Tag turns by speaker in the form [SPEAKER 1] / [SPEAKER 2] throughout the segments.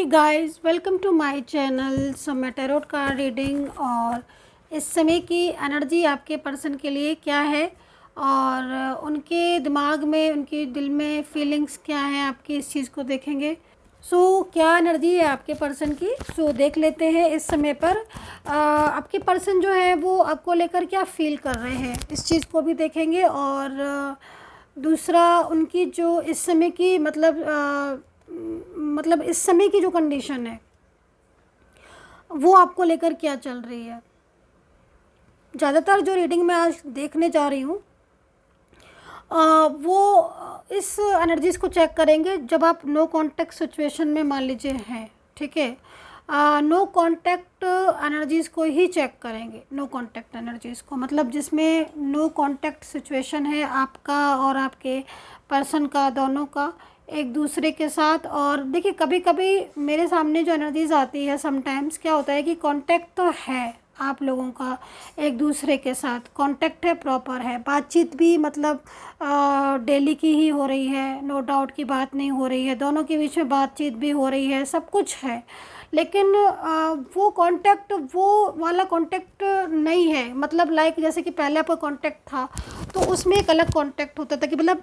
[SPEAKER 1] Hey guys, welcome to my channel Samay tarot card reading. और इस समय की एनर्जी आपके पर्सन के लिए क्या है और उनके दिमाग में, उनके दिल में फीलिंग्स क्या है, आपकी इस चीज़ को देखेंगे। क्या एनर्जी है आपके पर्सन की, देख लेते हैं इस समय पर। आपके पर्सन जो है वो आपको लेकर क्या फील कर रहे हैं, इस चीज़ को भी देखेंगे। और दूसरा, उनकी जो इस समय की मतलब इस समय की जो कंडीशन है वो आपको लेकर क्या चल रही है। ज़्यादातर जो रीडिंग मैं आज देखने जा रही हूँ वो इस एनर्जीज़ को चेक करेंगे जब आप नो कांटेक्ट सिचुएशन में मान लीजिए हैं, ठीक है। नो कांटेक्ट एनर्जीज़ को ही चेक करेंगे। नो कांटेक्ट एनर्जीज़ को मतलब जिसमें नो कांटेक्ट सिचुएशन है आपका और आपके पर्सन का, दोनों का एक दूसरे के साथ। और देखिए, कभी कभी मेरे सामने जो एनर्जीज़ आती है, समटाइम्स क्या होता है कि कांटेक्ट तो है आप लोगों का एक दूसरे के साथ, कांटेक्ट है, प्रॉपर है, बातचीत भी मतलब डेली की ही हो रही है, नो डाउट की बात नहीं हो रही है, दोनों के बीच में बातचीत भी हो रही है, सब कुछ है। लेकिन वो कांटेक्ट, वो वाला कांटेक्ट नहीं है। मतलब लाइक जैसे कि पहले आपका कांटेक्ट था तो उसमें एक अलग कांटेक्ट होता था कि मतलब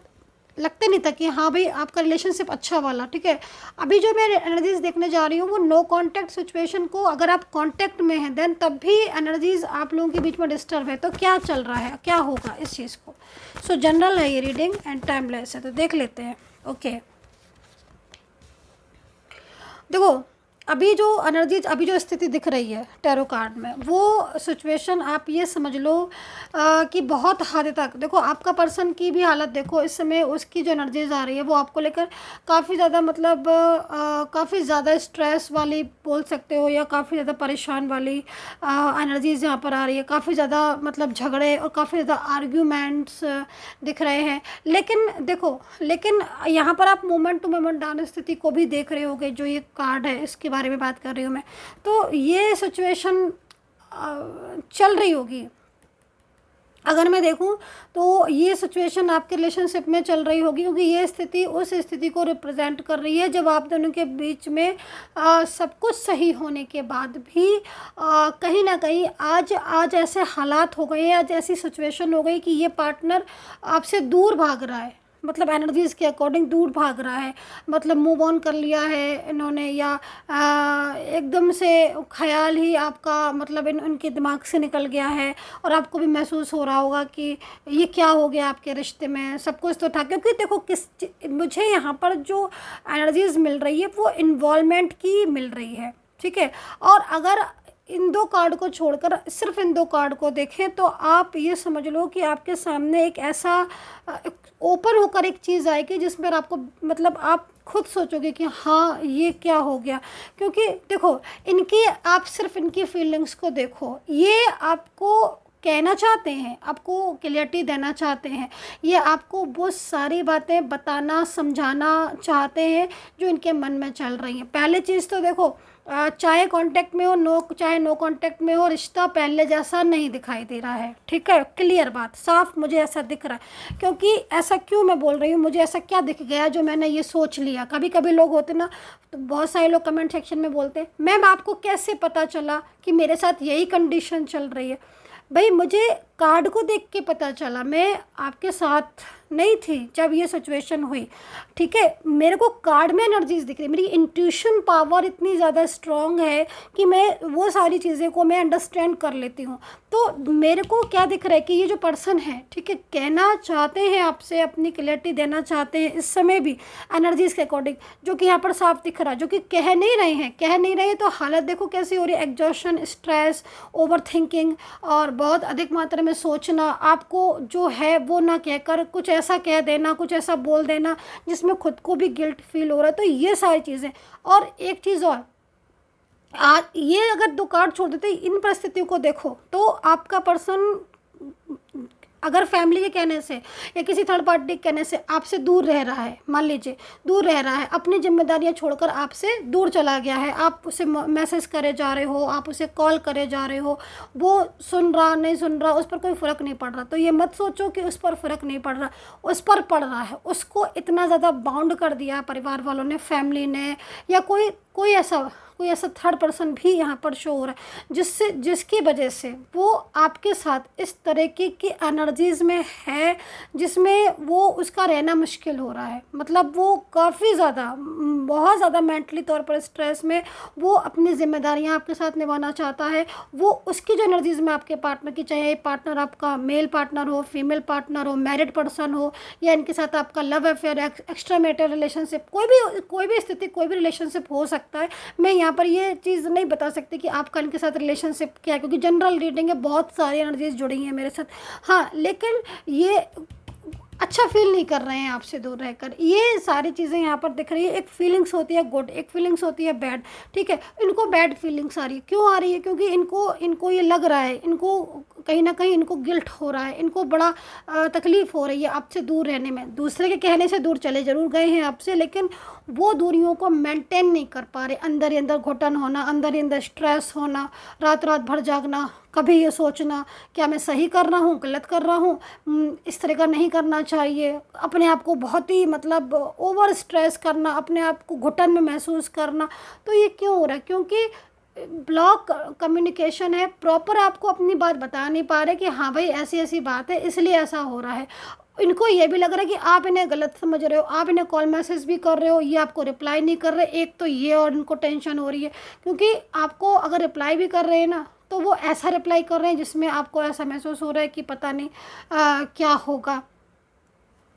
[SPEAKER 1] लगता नहीं था कि हाँ भाई आपका रिलेशनशिप अच्छा वाला, ठीक है। अभी जो मैं एनर्जीज़ देखने जा रही हूँ वो नो कांटेक्ट सिचुएशन को, अगर आप कांटेक्ट में हैं देन तब भी एनर्जीज़ आप लोगों के बीच में डिस्टर्ब है। तो क्या चल रहा है, क्या होगा इस चीज़ को। जनरल है ये रीडिंग एंड टाइमलेस है, तो देख लेते हैं। ओके, देखो, अभी जो एनर्जी, अभी जो स्थिति दिख रही है टैरो कार्ड में, वो सिचुएशन आप ये समझ लो कि बहुत हद तक, देखो आपका पर्सन की भी हालत देखो इस समय, उसकी जो एनर्जीज आ रही है वो आपको लेकर काफ़ी ज़्यादा मतलब काफ़ी ज़्यादा स्ट्रेस वाली बोल सकते हो, या काफ़ी ज़्यादा परेशान वाली एनर्जीज यहाँ पर आ रही है। काफ़ी ज़्यादा मतलब झगड़े और काफ़ी ज़्यादा आर्ग्यूमेंट्स दिख रहे हैं। लेकिन यहाँ पर आप मोमेंट टू मोमेंट डाउन स्थिति को भी देख रहे होगे। जो ये कार्ड है इसके बारे में बात कर रही हूँ मैं, तो ये सिचुएशन चल रही होगी। अगर मैं देखूं तो ये सिचुएशन आपके रिलेशनशिप में चल रही होगी, क्योंकि ये स्थिति उस स्थिति को रिप्रेजेंट कर रही है जब आप दोनों के बीच में सब कुछ सही होने के बाद भी कहीं ना कहीं आज ऐसे हालात हो गए, आज ऐसी सिचुएशन हो गई कि ये पार्टनर आपसे दूर भाग रहा है। मतलब एनर्जीज़ के अकॉर्डिंग दूर भाग रहा है, मतलब मूव ऑन कर लिया है इन्होंने, या एकदम से ख्याल ही आपका मतलब उनके दिमाग से निकल गया है। और आपको भी महसूस हो रहा होगा कि ये क्या हो गया आपके रिश्ते में, सब कुछ तो था। क्योंकि देखो, मुझे यहाँ पर जो एनर्जीज़ मिल रही है वो इन्वॉल्वमेंट की मिल रही है, ठीक है। और अगर इन दो कार्ड को छोड़कर सिर्फ इन दो कार्ड को देखें तो आप ये समझ लो कि आपके सामने एक ऐसा ओपन होकर एक चीज़ आएगी जिस पर आपको मतलब आप खुद सोचोगे कि हाँ ये क्या हो गया। क्योंकि देखो, इनकी, आप सिर्फ इनकी फीलिंग्स को देखो, ये आपको कहना चाहते हैं, आपको क्लियरिटी देना चाहते हैं, ये आपको वो सारी बातें बताना, समझाना चाहते हैं जो इनके मन में चल रही हैं। पहले चीज़ तो देखो, चाहे कांटेक्ट में हो, चाहे नो कांटेक्ट में हो, रिश्ता पहले जैसा नहीं दिखाई दे रहा है, ठीक है। क्लियर बात, साफ मुझे ऐसा दिख रहा है। क्योंकि ऐसा क्यों मैं बोल रही हूँ, मुझे ऐसा क्या दिख गया जो मैंने ये सोच लिया। कभी कभी लोग होते ना, तो बहुत सारे लोग कमेंट सेक्शन में बोलते हैं, मैम आपको कैसे पता चला कि मेरे साथ यही कंडीशन चल रही है। भाई, मुझे कार्ड को देख के पता चला, मैं आपके साथ नहीं थी जब ये सिचुएशन हुई, ठीक है। मेरे को कार्ड में एनर्जीज दिख रही, मेरी इंट्यूशन पावर इतनी ज़्यादा स्ट्रॉन्ग है कि मैं वो सारी चीज़ें को मैं अंडरस्टैंड कर लेती हूँ। तो मेरे को क्या दिख रहा है कि ये जो पर्सन है, ठीक है, कहना चाहते हैं आपसे, अपनी क्लैरिटी देना चाहते हैं इस समय भी एनर्जीज़ के अकॉर्डिंग, जो कि यहाँ पर साफ दिख रहा है। जो कि कह नहीं रहे तो हालत देखो कैसी हो रही है, एग्जॉशन, स्ट्रेस, ओवर थिंकिंग, और बहुत अधिक मात्रा में सोचना। आपको जो है वो ना कहकर कुछ ऐसा कह देना, कुछ ऐसा बोल देना जिसमें खुद को भी गिल्ट फील हो रहा है। तो ये सारी चीज़ें। और एक चीज़ और, ये अगर दो कार्ड छोड़ देते, इन परिस्थितियों को देखो तो आपका पर्सन अगर फैमिली के कहने से या किसी थर्ड पार्टी के कहने से आपसे दूर रह रहा है, मान लीजिए दूर रह रहा है, अपनी जिम्मेदारियां छोड़कर आपसे दूर चला गया है, आप उसे मैसेज करे जा रहे हो, आप उसे कॉल करे जा रहे हो, वो सुन रहा नहीं सुन रहा उस पर कोई फ़र्क नहीं पड़ रहा, तो ये मत सोचो कि उस पर फ़र्क नहीं पड़ रहा, उस पर पड़ रहा है। उसको इतना ज़्यादा बाउंड कर दिया परिवार वालों ने, फैमिली ने, या कोई ऐसा थर्ड पर्सन भी यहाँ पर शो हो रहा है जिसकी वजह से वो आपके साथ इस तरीके की एनर्जीज़ में है जिसमें वो उसका रहना मुश्किल हो रहा है। मतलब वो काफ़ी ज़्यादा, बहुत ज़्यादा मेंटली तौर पर स्ट्रेस में, वो अपनी ज़िम्मेदारियाँ आपके साथ निभाना चाहता है। वो उसकी जो एनर्जीज़ में आपके पार्टनर की, चाहे पार्टनर आपका मेल पार्टनर हो, फीमेल पार्टनर हो, मैरिड पर्सन हो, या इनके साथ आपका love affair, extra marital relationship, कोई भी स्थिति, कोई भी रिलेशनशिप हो सकता है। मैं यहाँ पर ये चीज़ नहीं बता सकती कि आपका इनके साथ रिलेशनशिप क्या है, क्योंकि जनरल रीडिंग है, बहुत सारी एनर्जीज जुड़ी हैं मेरे साथ। हाँ, लेकिन ये अच्छा फील नहीं कर रहे हैं आपसे दूर रहकर, ये सारी चीज़ें यहाँ पर दिख रही है। एक फीलिंग्स होती है गुड, एक फीलिंग्स होती है बैड, ठीक है। इनको बैड फीलिंग्स आ रही है, क्यों आ रही है? क्योंकि इनको ये लग रहा है, इनको कहीं ना कहीं इनको गिल्ट हो रहा है, इनको बड़ा तकलीफ़ हो रही है आपसे दूर रहने में। दूसरे के कहने से दूर चले ज़रूर गए हैं आपसे, लेकिन वो दूरियों को मेंटेन नहीं कर पा रहे। अंदर ही अंदर घुटन होना, अंदर ही अंदर स्ट्रेस होना, रात रात भर जागना, कभी ये सोचना क्या मैं सही कर रहा हूँ, गलत कर रहा हूँ, इस तरह का नहीं करना चाहिए, अपने आप को बहुत ही मतलब ओवर स्ट्रेस करना, अपने आप को घुटन में महसूस करना। तो ये क्यों हो रहा है? क्योंकि ब्लॉक कम्युनिकेशन है, प्रॉपर आपको अपनी बात बता नहीं पा रहे कि हाँ भाई ऐसी ऐसी बात है, इसलिए ऐसा हो रहा है। इनको ये भी लग रहा है कि आप इन्हें गलत समझ रहे हो, आप इन्हें कॉल मैसेज भी कर रहे हो, ये आपको रिप्लाई नहीं कर रहे। एक तो ये, और इनको टेंशन हो रही है क्योंकि आपको अगर रिप्लाई भी कर रहे हैं ना, तो वो ऐसा रिप्लाई कर रहे हैं जिसमें आपको ऐसा महसूस हो रहा है कि पता नहीं क्या होगा,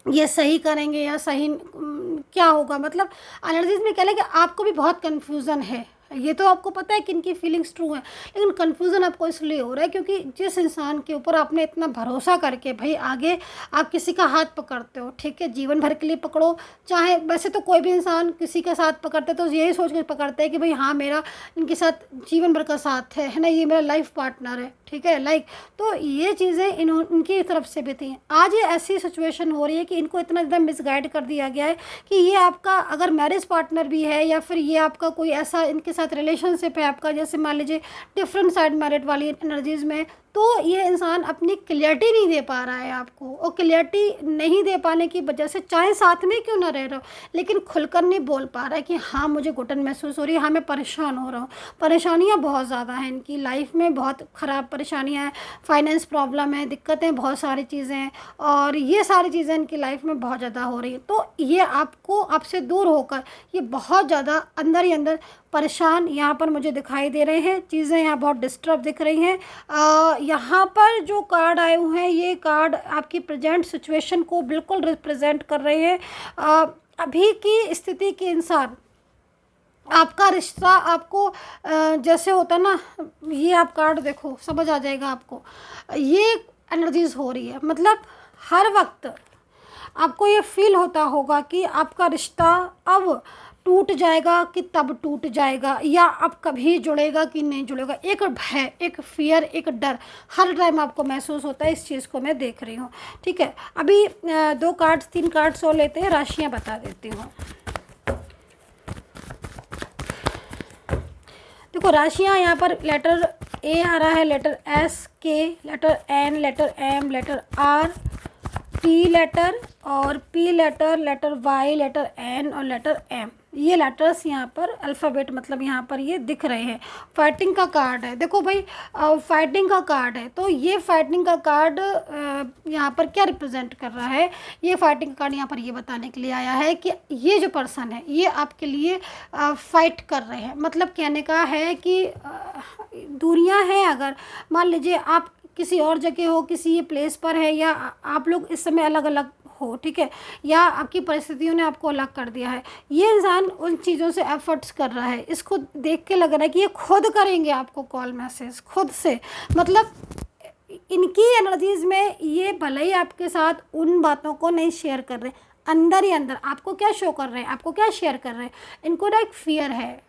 [SPEAKER 1] ये सही करेंगे या सही क्या होगा। मतलब एनर्जीज में कह लें कि आपको भी बहुत कन्फ्यूज़न है। ये तो आपको पता है कि इनकी फीलिंग्स ट्रू हैं, लेकिन कन्फ्यूज़न आपको इसलिए हो रहा है क्योंकि जिस इंसान के ऊपर आपने इतना भरोसा करके भाई आगे आप किसी का हाथ पकड़ते हो, ठीक है, जीवन भर के लिए पकड़ो। चाहे वैसे तो कोई भी इंसान किसी का साथ पकड़ते तो यही सोच कर पकड़ते हैं कि भाई हाँ मेरा इनके साथ जीवन भर का साथ है ना, ये मेरा लाइफ पार्टनर है, ठीक है, लाइक। तो ये चीज़ें इनकी तरफ से भी थी। आज ये ऐसी सिचुएशन हो रही है कि इनको इतना ज़्यादा मिसगाइड कर दिया गया है कि ये आपका अगर मैरिज पार्टनर भी है या फिर ये आपका कोई ऐसा इनके साथ रिलेशनशिप है आपका, जैसे मान लीजिए डिफरेंट साइड मैरिड वाली एनर्जीज़ में, तो ये इंसान अपनी क्लियरिटी नहीं दे पा रहा है आपको। और क्लियरिटी नहीं दे पाने की वजह से चाहे साथ में क्यों ना रह रहा हो, लेकिन खुलकर नहीं बोल पा रहा है कि हाँ मुझे घुटन महसूस हो रही है, हाँ मैं परेशान हो रहा हूँ। परेशानियाँ बहुत ज़्यादा हैं इनकी लाइफ में, बहुत ख़राब परेशानियाँ हैं, फाइनेंस प्रॉब्लम है, दिक्कतें, बहुत सारी चीज़ें हैं, और ये सारी चीज़ें इनकी लाइफ में बहुत ज़्यादा हो रही है। तो ये आपको आपसे दूर होकर ये बहुत ज़्यादा अंदर ही अंदर परेशान यहाँ पर मुझे दिखाई दे रहे हैं। चीज़ें यहाँ बहुत डिस्टर्ब दिख रही हैं। यहाँ पर जो कार्ड आए हुए हैं, ये कार्ड आपकी प्रेजेंट सिचुएशन को बिल्कुल रिप्रेजेंट कर रहे हैं। अभी की स्थिति के इंसान, आपका रिश्ता आपको जैसे होता है ना, ये आप कार्ड देखो समझ आ जाएगा आपको। ये एनर्जीज हो रही है, मतलब हर वक्त आपको ये फील होता होगा कि आपका रिश्ता अब टूट जाएगा कि तब टूट जाएगा, या अब कभी जुड़ेगा कि नहीं जुड़ेगा। एक भय, एक फियर, एक डर हर टाइम आपको महसूस होता है। इस चीज़ को मैं देख रही हूँ, ठीक है। अभी 2 कार्ड्स 3 कार्ड्स और लेते हैं, राशियाँ बता देती हूँ। देखो राशियाँ यहाँ पर लेटर ए आ रहा है, letter S, K, letter N, letter M, letter R, T letter, और P letter, letter Y, letter N और लेटर एम। ये लेटर्स यहाँ पर अल्फ़ाबेट मतलब यहाँ पर ये दिख रहे हैं। फाइटिंग का कार्ड है, देखो भाई फाइटिंग का कार्ड है, तो ये फाइटिंग का कार्ड यहाँ पर क्या रिप्रेजेंट कर रहा है? ये फाइटिंग का कार्ड यहाँ पर ये बताने के लिए आया है कि ये जो पर्सन है ये आपके लिए फाइट कर रहे हैं। मतलब कहने का है कि दूरियाँ हैं, अगर मान लीजिए आप किसी और जगह हो, किसी प्लेस पर है, या आप लोग इस समय अलग अलग हो, ठीक है, या आपकी परिस्थितियों ने आपको अलग कर दिया है, ये इंसान उन चीज़ों से एफर्ट्स कर रहा है। इसको देख के लग रहा है कि ये खुद करेंगे आपको कॉल मैसेज, खुद से। मतलब इनकी एनर्जीज़ में ये भले ही आपके साथ उन बातों को नहीं शेयर कर रहे, अंदर ही अंदर आपको क्या शो कर रहे हैं, आपको क्या शेयर कर रहे हैं। इनको ना एक फियर है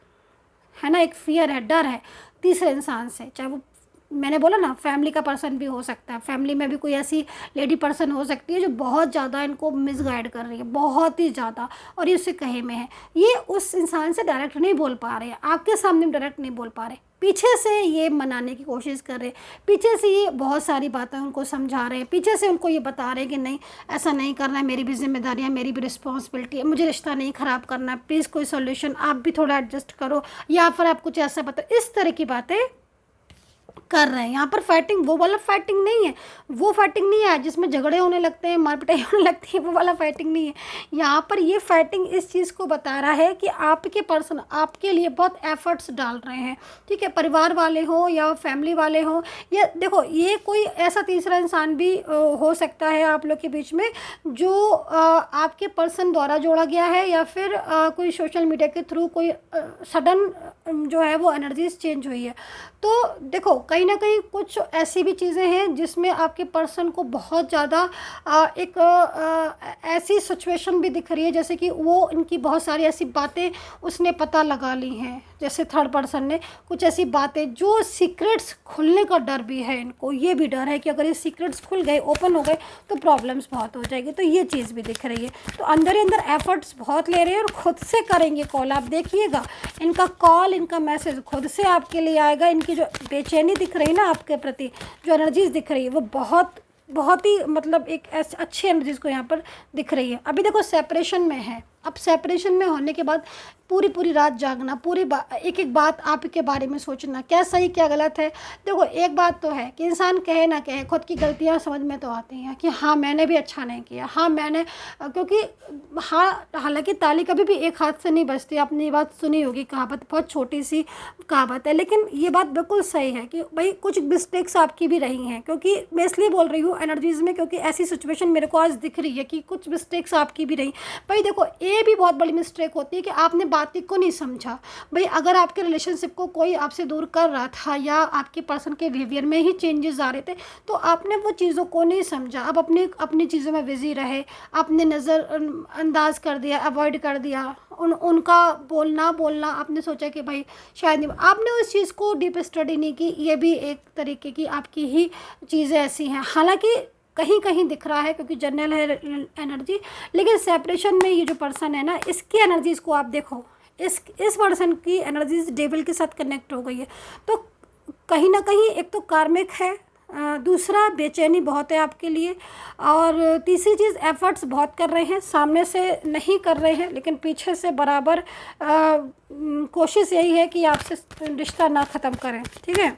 [SPEAKER 1] ना, एक फियर है, डर है तीसरे इंसान से, चाहे वो मैंने बोला ना, फैमिली का पर्सन भी हो सकता है, फैमिली में भी कोई ऐसी लेडी पर्सन हो सकती है जो बहुत ज़्यादा इनको मिसगाइड कर रही है, बहुत ही ज़्यादा, और ये उससे कहे में है। ये उस इंसान से डायरेक्ट नहीं बोल पा रहे हैं, आपके सामने डायरेक्ट नहीं बोल पा रहे, पीछे से ये मनाने की कोशिश कर रहे हैं, पीछे से ये बहुत सारी बातें उनको समझा रहे हैं, पीछे से उनको ये बता रहे हैं कि नहीं ऐसा नहीं करना है, मेरी भी जिम्मेदारी है, मेरी भी रिस्पॉन्सिबिलिटी है, मुझे रिश्ता नहीं ख़राब करना है, प्लीज़ कोई सोल्यूशन आप भी थोड़ा एडजस्ट करो, या फिर आप कुछ ऐसा बताओ, इस तरह की बातें कर रहे हैं। यहाँ पर फाइटिंग वो वाला फाइटिंग नहीं है, वो फाइटिंग नहीं है जिसमें झगड़े होने लगते हैं, मारपिटाई होने लगती है, वो वाला फाइटिंग नहीं है। यहाँ पर ये फाइटिंग इस चीज़ को बता रहा है कि आपके पर्सन आपके लिए बहुत एफर्ट्स डाल रहे हैं, ठीक है, परिवार वाले हों या फैमिली वाले हों, या देखो ये कोई ऐसा तीसरा इंसान भी हो सकता है आप लोग के बीच में जो आपके पर्सन द्वारा जोड़ा गया है, या फिर कोई सोशल मीडिया के थ्रू कोई सडन जो है वो एनर्जीज चेंज हुई है। तो देखो कहीं ना कहीं कुछ ऐसी भी चीज़ें हैं जिसमें आपके पर्सन को बहुत ज़्यादा एक ऐसी सिचुएशन भी दिख रही है, जैसे कि वो इनकी बहुत सारी ऐसी बातें उसने पता लगा ली हैं, जैसे थर्ड पर्सन ने कुछ ऐसी बातें जो सीक्रेट्स खुलने का डर भी है इनको, ये भी डर है कि अगर ये सीक्रेट्स खुल गए, ओपन हो गए, तो प्रॉब्लम्स बहुत हो जाएगी। तो ये चीज़ भी दिख रही है। तो अंदर ही अंदर एफर्ट्स बहुत ले रहे हैं और ख़ुद से करेंगे कॉल। आप देखिएगा इनका कॉल, इनका मैसेज खुद से आपके लिए आएगा। इनकी जो बेचैनी दिख रही है ना आपके प्रति, जो एनर्जीज दिख रही है, वो बहुत ही मतलब एक ऐसे अच्छी एनर्जीज को यहाँ पर दिख रही है। अभी देखो सेपरेशन में है, अब सेपरेशन में होने के बाद पूरी रात जागना, एक एक बात आपके बारे में सोचना, क्या सही क्या गलत है। देखो एक बात तो है कि इंसान कहे ना कहे, खुद की गलतियाँ समझ में तो आती हैं कि हाँ मैंने भी अच्छा नहीं किया, हाँ मैंने, क्योंकि हाँ हालांकि ताली कभी भी एक हाथ से नहीं बजती। आपने ये बात सुनी होगी, कहावत, बहुत छोटी सी कहावत है, लेकिन ये बात बिल्कुल सही है कि भाई कुछ मिस्टेक्स आपकी भी रही हैं। क्योंकि मैं इसलिए बोल रही हूँ एनर्जीज़ में, क्योंकि ऐसी सिचुएशन मेरे को आज दिख रही है कि कुछ मिस्टेक्स आपकी भी रही। भाई देखो ये भी बहुत बड़ी मिस्टेक होती है कि आपने बात को नहीं समझा। भाई अगर आपके रिलेशनशिप को कोई आपसे दूर कर रहा था या आपके पर्सन के बिहेवियर में ही चेंजेस आ रहे थे, तो आपने वो चीज़ों को नहीं समझा। अब अपनी चीज़ों में बिजी रहे, आपने नज़र अंदाज कर दिया, अवॉइड कर दिया, उनका बोलना आपने सोचा कि भाई शायद नहीं, आपने उस चीज़ को डीप स्टडी नहीं की। ये भी एक तरीके की आपकी ही चीज़ें ऐसी हैं, हालांकि कहीं कहीं दिख रहा है क्योंकि जनरल है एनर्जी। लेकिन सेपरेशन में ये जो पर्सन है ना, इसकी एनर्जीज को आप देखो, इस पर्सन की एनर्जीज डेविल के साथ कनेक्ट हो गई है। तो कहीं ना कहीं एक तो कार्मिक है, दूसरा बेचैनी बहुत है आपके लिए, और तीसरी चीज़ एफर्ट्स बहुत कर रहे हैं, सामने से नहीं कर रहे हैं लेकिन पीछे से बराबर कोशिश यही है कि आपसे रिश्ता ना ख़त्म करें, ठीक है।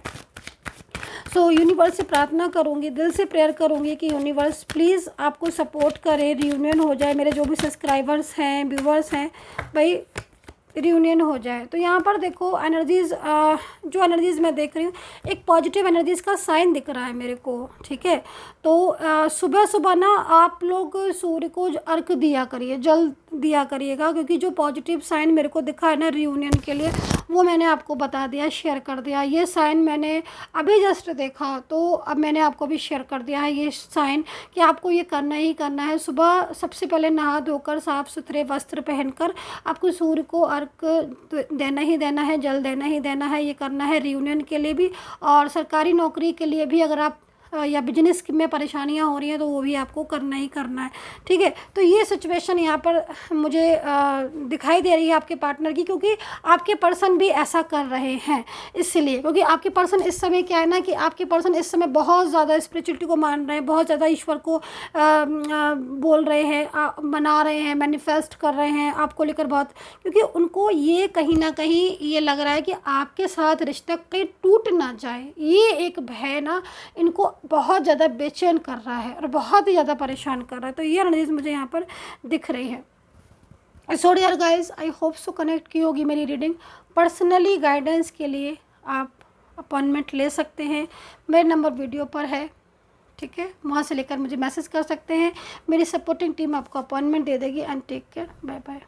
[SPEAKER 1] सो यूनिवर्स से प्रार्थना करूँगी, दिल से प्रेयर करूँगी कि यूनिवर्स प्लीज़ आपको सपोर्ट करे, रियूनियन हो जाए। मेरे जो भी सब्सक्राइबर्स हैं, व्यूवर्स हैं, भाई रियूनियन हो जाए। तो यहाँ पर देखो एनर्जीज़, जो एनर्जीज़ मैं देख रही हूँ, एक पॉजिटिव एनर्जीज़ का साइन दिख रहा है मेरे को, ठीक है। तो सुबह सुबह ना आप लोग सूर्य को अर्घ दिया करिए, जल दिया करिएगा, क्योंकि जो पॉजिटिव साइन मेरे को दिखा है ना रियूनियन के लिए, वो मैंने आपको बता दिया, शेयर कर दिया। ये साइन मैंने अभी जस्ट देखा, तो अब मैंने आपको भी शेयर कर दिया है ये साइन कि आपको ये करना ही करना है। सुबह सबसे पहले नहा धोकर साफ़ सुथरे वस्त्र पहनकर आपको सूर्य को अर्घ देना ही देना है, जल देना ही देना है। ये करना है रियूनियन के लिए भी, और सरकारी नौकरी के लिए भी अगर आप या बिजनेस में परेशानियां हो रही हैं तो वो भी आपको करना ही करना है, ठीक है। तो ये सिचुएशन यहाँ पर मुझे दिखाई दे रही है आपके पार्टनर की, क्योंकि आपके पर्सन भी ऐसा कर रहे हैं इसलिए, क्योंकि आपके पर्सन इस समय क्या है ना कि आपके पर्सन इस समय बहुत ज़्यादा स्पिरिचुअलिटी को मान रहे हैं, बहुत ज़्यादा ईश्वर को बोल रहे हैं, मना रहे हैं, मैनिफेस्ट कर रहे हैं आपको लेकर बहुत, क्योंकि उनको ये कहीं ना कहीं ये लग रहा है कि आपके साथ रिश्ता कहीं टूट ना जाए। ये एक भय ना इनको बहुत ज़्यादा बेचैन कर रहा है और बहुत ही ज़्यादा परेशान कर रहा है। तो ये एनर्जीज मुझे यहाँ पर दिख रही है। So dear guys, I hope so connect की होगी मेरी रीडिंग। पर्सनली गाइडेंस के लिए आप अपॉइंटमेंट ले सकते हैं, मेरा नंबर वीडियो पर है, ठीक है। वहाँ से लेकर मुझे मैसेज कर सकते हैं, मेरी सपोर्टिंग टीम आपको अपॉइंटमेंट दे देगी। And take care, bye bye.